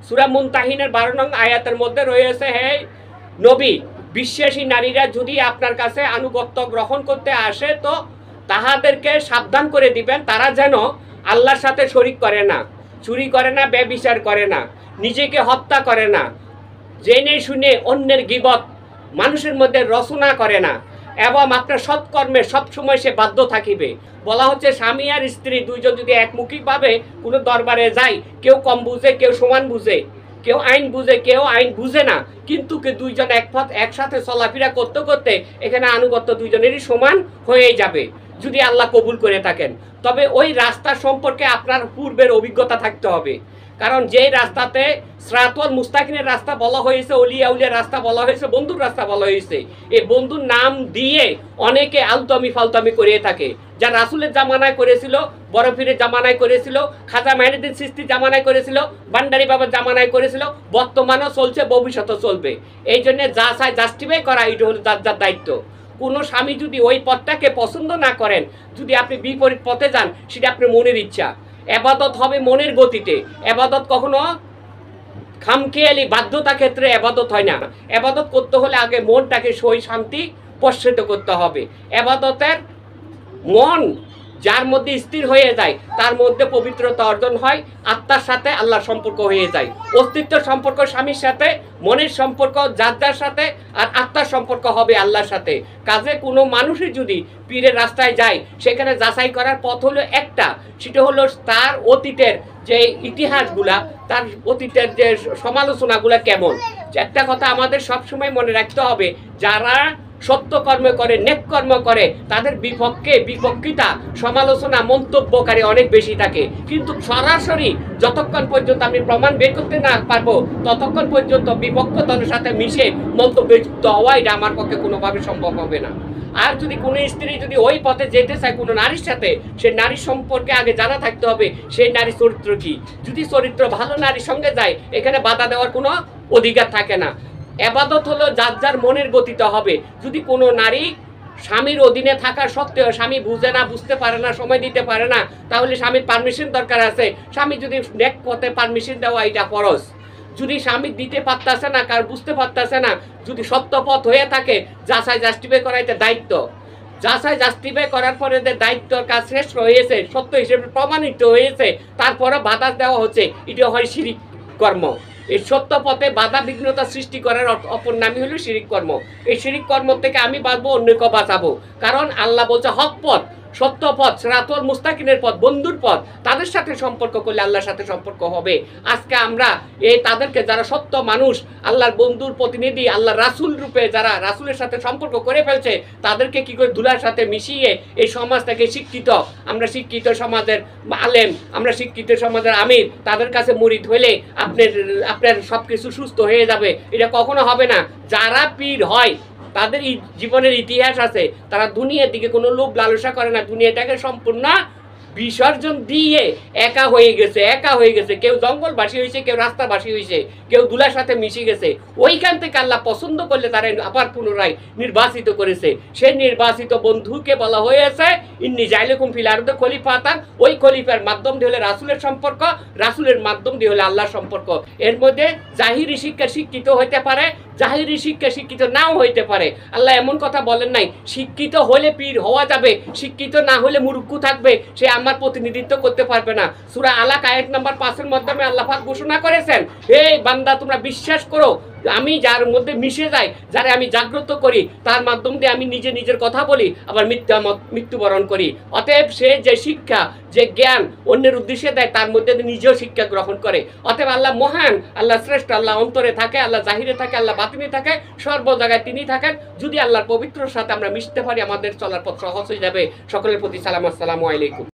সূরা মুনতাহিনের 12 নং আয়াতের মধ্যে রয়েছে, হে নবী, বিশ্বাসী নারীরা যদি আপনার কাছে আনুগত্য গ্রহণ করতে আসে তো তাহাদেরকে সাবধান করে দিবেন তারা যেন আল্লাহর সাথে শরিক করে না, চুরি করে না, ব্যভিচার করে না, নিজেকে হত্যা করে না, জেনে শুনে অন্যের গীবত মানুষের মধ্যে রচনা করে না, এবং আপনার সৎকর্মে সবসময় সে বাধ্য থাকিবে। বলা হচ্ছে স্বামী আর স্ত্রী দুইজন যদি একমুখীভাবে কোনো দরবারে যায়, কেউ কম বুঝে কেউ সমান বুঝে, কেউ আইন বুঝে কেউ আইন বুঝে না, কিন্তু দুইজন একসাথে চলাফেরা করতে করতে এখানে আনুগত্য দুইজনেরই সমান হয়ে যাবে যদি আল্লাহ কবুল করে থাকেন। তবে ওই রাস্তা সম্পর্কে আপনার পূর্বের অভিজ্ঞতা থাকতে হবে, কারণ যেই রাস্তাতে সিরাতুল মুস্তাকিমের রাস্তা বলা হয়েছে, অলিয়া উলিয়ার রাস্তা বলা হয়েছে, বন্ধুর রাস্তা বলা হয়েছে, এই বন্ধুর নাম দিয়ে অনেকে আলতামি ফালতামি করিয়ে থাকে, যা রাসূলের জামানায় করেছিল, বড় পীরের জামানায় করেছিল, খাজা মাইনুদ্দিন চিশতি জামানায় করেছিল, ভান্ডারী বাবার জামানায় করেছিল, বর্তমানেও চলছে, ভবিষ্যতেও চলবে। এই জন্য যা চাই জাস্টিফাই করা এটা হলো যার যার দায়িত্ব। কোনো স্বামী যদি ওই পথটাকে পছন্দ না করেন, যদি আপনি বিপরীত পথে যান, সেটা আপনার মনের ইচ্ছা। এবাদত হবে মনের গতিতে, এবাদত কখনো খামখেয়ালি বাধ্যতা ক্ষেত্রে এবাদত হয় না। এবাদত করতে হলে আগে মনটাকে সই শান্তি প্রস্ফুটিত করতে হবে। এবাদতের মন যার মধ্যে স্থির হয়ে যায় তার মধ্যে পবিত্রতা অর্জন হয়, আত্মার সাথে আল্লাহর সম্পর্ক হয়ে যায়, অস্তিত্ব সম্পর্ক স্বামীর সাথে, মনের সম্পর্ক যার যার সাথে, আর আত্মার সম্পর্ক হবে আল্লাহর সাথে। কাজে কোনো মানুষই যদি পীরের রাস্তায় যায়, সেখানে যাচাই করার পথ হলো একটা, সেটা হলো তার অতীতের যে ইতিহাসগুলা, তার অতীতের যে সমালোচনাগুলা কেমন। একটা কথা আমাদের সবসময় মনে রাখতে হবে, যারা সত্য কর্ম করে, নেক কর্ম করে, তাদের বিপক্ষিতা সমালোচনা মন্তব্যকারী অনেক বেশি থাকে, কিন্তু সরাসরি যতক্ষণ পর্যন্ত আমি প্রমাণ বের করতে না পারবো ততক্ষণ পর্যন্ত বিপক্ষ দলের সাথে মিশে মন্তব্যে যুক্ত হওয়া এটা আমার পক্ষে কোনোভাবে সম্ভব হবে না। আর যদি কোনো স্ত্রী যদি ওই পথে যেতে চায় কোনো নারীর সাথে, সে নারীর সম্পর্কে আগে জানা থাকতে হবে সেই নারীর চরিত্র কি। যদি চরিত্র ভালো নারীর সঙ্গে যায়, এখানে বাধা দেওয়ার কোনো অধিকার থাকে না। এবাদত হলো যার যার মনের গতিতে হবে। যদি কোনো নারী স্বামীর অধীনে থাকা সত্ত্বেও স্বামী বুঝে না, বুঝতে পারে না, সময় দিতে পারে না, তাহলে স্বামীর পারমিশন দরকার আছে। স্বামী যদি নেক পথে পারমিশন দেওয়া এটা ফরজ। যদি স্বামী দিতে পারতেছে না, কার বুঝতে পারতেছে না, যদি সত্য পথ হয়ে থাকে, যাচাই জাস্টিফাই করা এটা দায়িত্ব। যাচাই জাস্টিফাই করার পরে যে দায়িত্বর কাজ শেষ হয়েছে, সত্য হিসেবে প্রমাণিত হয়েছে, তারপরে বাধা দেওয়া হচ্ছে, এটা হয় শিরিক কর্ম। এই সত্য পথে বাধা বিঘ্নতা সৃষ্টি করার অপর নামই হলো শিরিক কর্ম। এই শিরিক কর্ম থেকে আমি বাঁচবো, অন্যকে বাঁচাবো। কারণ আল্লাহ বলছে হক পথ, সত্য পথ, সিরাতুল মুস্তাকিমের পথ, বন্ধুর পথ, তাদের সাথে সম্পর্ক করলে আল্লাহর সাথে সম্পর্ক হবে। আজকে আমরা এই তাদেরকে যারা সত্য মানুষ, আল্লাহর বন্ধুর প্রতিনিধি, আল্লাহর রাসূল রূপে যারা রাসূলের সাথে সম্পর্ক করে ফেলছে, তাদেরকে কি করে ধুলার সাথে মিশিয়ে এই সমাজ থেকে শিক্ষিত, আমরা শিক্ষিত সমাজের আলেম, আমরা শিক্ষিত সমাজের আমির, তাদের কাছে মুরিদ হইলে আপনার সব কিছু সুস্থ হয়ে যাবে, এটা কখনো হবে না। যারা পীর হয় তাদের জীবনের ইতিহাস আছে, তারা দুনিয়ার দিকে কোনো লোভ লালসা করে না, দুনিয়াটাকে সম্পূর্ণ বিসর্জন দিয়ে একা হয়ে গেছে। কেউ জঙ্গলবাসী হয়েছে, কেউ রাস্তাবাসী হয়েছে, কেউ দুলার সাথে মিশে গেছে। ওইখান থেকে আল্লাহ পছন্দ করলে তারা আবার পুনরায় নির্বাচিত করেছে। সেই নির্বাচিত বন্ধুকে বলা হয়েছে ইন্নী জাইলুকুম ফিল আরদি খলিফাতান। ওই খলিফার মাধ্যম দিয়ে হলে রাসূলের সম্পর্ক, রাসূলের মাধ্যম দিয়ে হলে আল্লাহর সম্পর্ক। এর মধ্যে জাহিরি শিক্ষা শিক্ষিত হইতে পারে, জাহিরি শিক্ষা শিক্ষিত নাও হইতে পারে। আল্লাহ এমন কথা বলেন নাই শিক্ষিত হলে পীর হওয়া যাবে, শিক্ষিত না হলে মূর্খ থাকবে, সে আমার প্রতিনিধিত্ব করতে পারবে না। সূরা আলাক আয়াত নাম্বার 5-এর মাধ্যমে আল্লাহ পাক ঘোষণা করেছেন, হে বান্দা তোমরা বিশ্বাস করো, আমি যার মধ্যে মিশে যাই, যারা আমি জাগ্রত করি, তার মাধ্যম দিয়ে আমি নিজের কথা বলি, আবার মৃত্যুবরণ করি। অতএব সে যে শিক্ষা, যে জ্ঞান অন্যের উদ্দেশ্যে দেয়, তার মধ্যে নিজেও শিক্ষা গ্রহণ করে। অতএব আল্লাহ মহান, আল্লাহ শ্রেষ্ঠ, আল্লাহ অন্তরে থাকে, আল্লাহ জাহিরে থাকে, আল্লাহ বাতিনে থাকে, সর্ব জায়গায় তিনি থাকেন। যদি আল্লাহর পবিত্রর সাথে আমরা মিশতে পারি, আমাদের চলার পথ সহজ হয়ে যাবে। সকলের প্রতি সালাম, আসসালামু আলাইকুম।